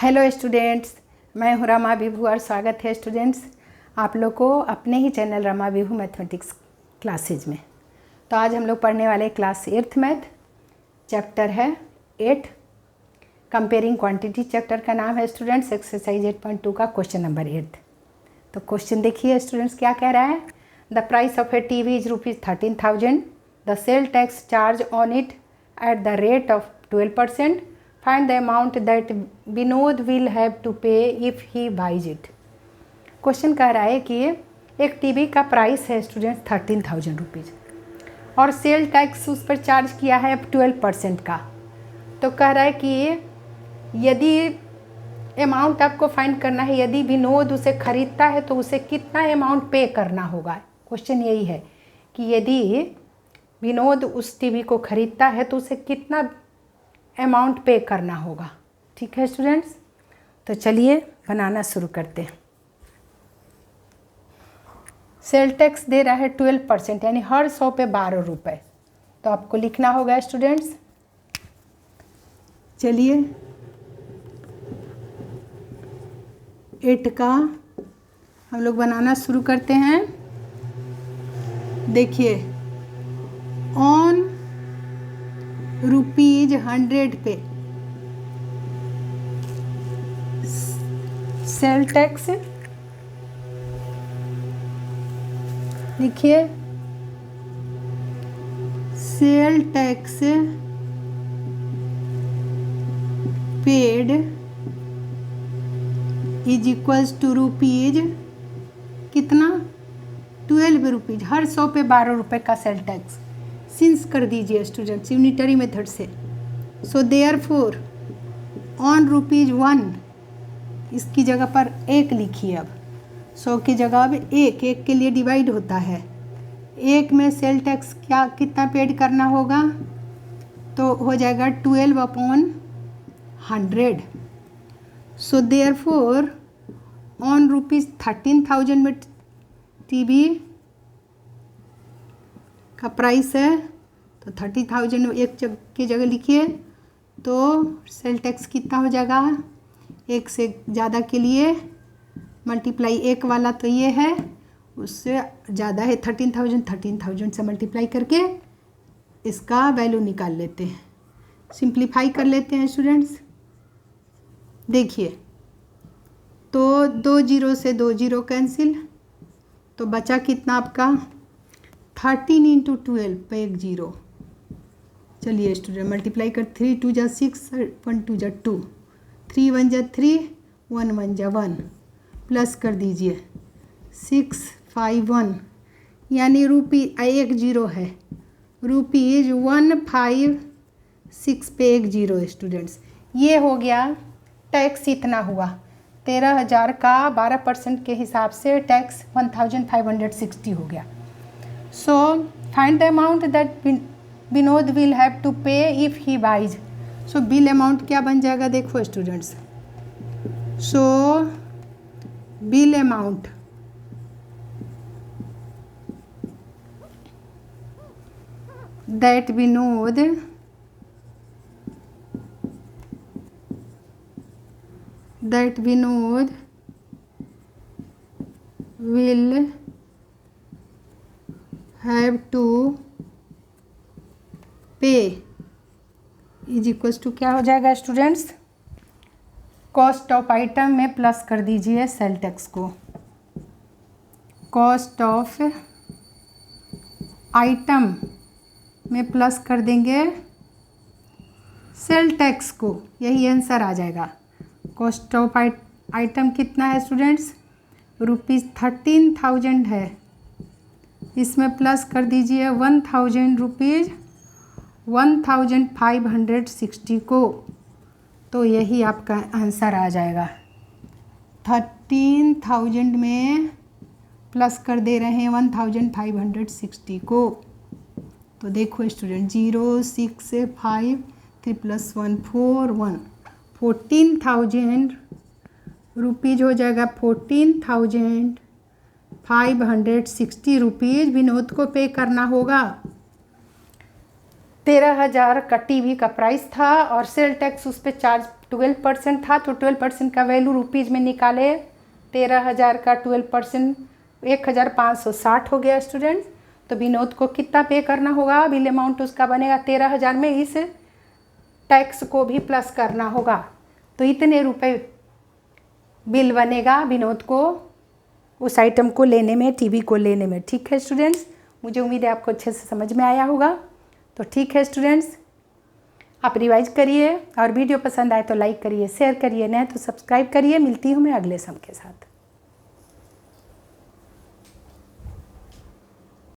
Hello students, मैं हूँ रमा विभू और स्वागत है स्टूडेंट्स आप लोग को अपने ही चैनल रमा विभू मैथमेटिक्स क्लासेज में। तो आज हम लोग पढ़ने वाले क्लास 8th मैथ, चैप्टर है 8 कंपेयरिंग क्वांटिटी। चैप्टर का नाम है स्टूडेंट्स एक्सरसाइज 8.2 का क्वेश्चन नंबर 8। तो क्वेश्चन देखिए स्टूडेंट्स क्या कह रहा है। The price of A TV is ₹13,000। The sale tax charge on it at the rate of 12%. Find the amount that Vinod will have to pay if he buys it. Question कह रहा है कि एक टीवी का प्राइस है students 13,000 rupees और sale tax उस पर चार्ज किया है 12% का। तो कह रहा है कि यदि अमाउंट आपको फाइंड करना है, यदि विनोद उसे खरीदता है तो उसे कितना अमाउंट पे करना होगा। क्वेश्चन यही है कि यदि विनोद उस टीवी को खरीदता है तो उसे कितना अमाउंट पे करना होगा। ठीक है स्टूडेंट्स, तो चलिए बनाना शुरू करते हैं। सेल टैक्स दे रहा है 12%, यानी हर 100 पे 12 रुपये। तो आपको लिखना होगा स्टूडेंट्स। चलिए 8 का हम लोग बनाना शुरू करते हैं। देखिए ऑन ₹100 पे सेल टैक्स लिखिए। Sale tax paid is equals to rupees कितना 12 रुपीज। हर 100 पे 12 रुपये का सेल टैक्स सिंस कर दीजिए स्टूडेंट्स यूनिटरी मेथड से। सो देयरफॉर ऑन ₹1 इसकी जगह पर 1 लिखिए। अब 100 की जगह अब 1 के लिए डिवाइड होता है। 1 में सेल टैक्स कितना पेड करना होगा, तो हो जाएगा 12/100। सो देयरफॉर ऑन ₹13,000 में टीवी का प्राइस है, तो 30,000 एक की जगह लिखिए। तो सेल टैक्स कितना हो जाएगा, 1 से ज़्यादा के लिए मल्टीप्लाई 1 वाला तो ये है, उससे ज़्यादा है 13,000 से मल्टीप्लाई करके इसका वैल्यू निकाल लेते हैं। सिंप्लीफाई कर लेते हैं स्टूडेंट्स। देखिए तो 2 0 से 2 0 कैंसिल, तो बचा कितना आपका 13 × 12 पे 1 0। चलिए स्टूडेंट मल्टीप्लाई कर 3 2 जा 6 1 2 जा 2 3 1 जा 3 1 1 जा 1 प्लस कर दीजिए 6 5 1 यानी एक 0 है ₹156 पे 1 0 है स्टूडेंट्स। ये हो गया टैक्स इतना हुआ 13,000 का 12% के हिसाब से टैक्स 1,560 हो गया। So find the amount that Vinod will have to pay if he buys. So bill amount क्या बन जाएगा देखो students. So bill amount that Vinod will have to pay is equals to क्या हो जाएगा स्टूडेंट्स, कॉस्ट ऑफ आइटम में plus कर दीजिए सेल टैक्स को। कॉस्ट ऑफ आइटम में प्लस कर देंगे सेल टैक्स को, यही आंसर आ जाएगा। कॉस्ट ऑफ आइटम कितना है स्टूडेंट्स, ₹13,000 है, इसमें प्लस कर दीजिए 1,000 रुपीज़ 1,560 को, तो यही आपका आंसर आ जाएगा। 13,000 में प्लस कर दे रहे हैं 1,560 को। तो देखो स्टूडेंट 0 6 5 3 + 1 4 1 14,000 रुपीज़ हो जाएगा। 14,560 रुपीज़ विनोद को पे करना होगा। 13,000 का टीवी का प्राइस था और सेल टैक्स उस पर चार्ज 12% था, तो 12% का वैल्यू रुपीज़ में निकाले। 13,000 का 12% 1,560 हो गया स्टूडेंट्स। तो विनोद को कितना पे करना होगा, बिल अमाउंट उसका बनेगा 13,000 में इस टैक्स को भी प्लस करना होगा। तो इतने रुपए बिल बनेगा विनोद को उस आइटम को लेने में, टीवी को लेने में। ठीक है स्टूडेंट्स, मुझे उम्मीद है आपको अच्छे से समझ में आया होगा। तो ठीक है स्टूडेंट्स, आप रिवाइज करिए और वीडियो पसंद आए तो लाइक करिए, शेयर करिए, नहीं तो सब्सक्राइब करिए। मिलती हूँ मैं अगले सम के साथ।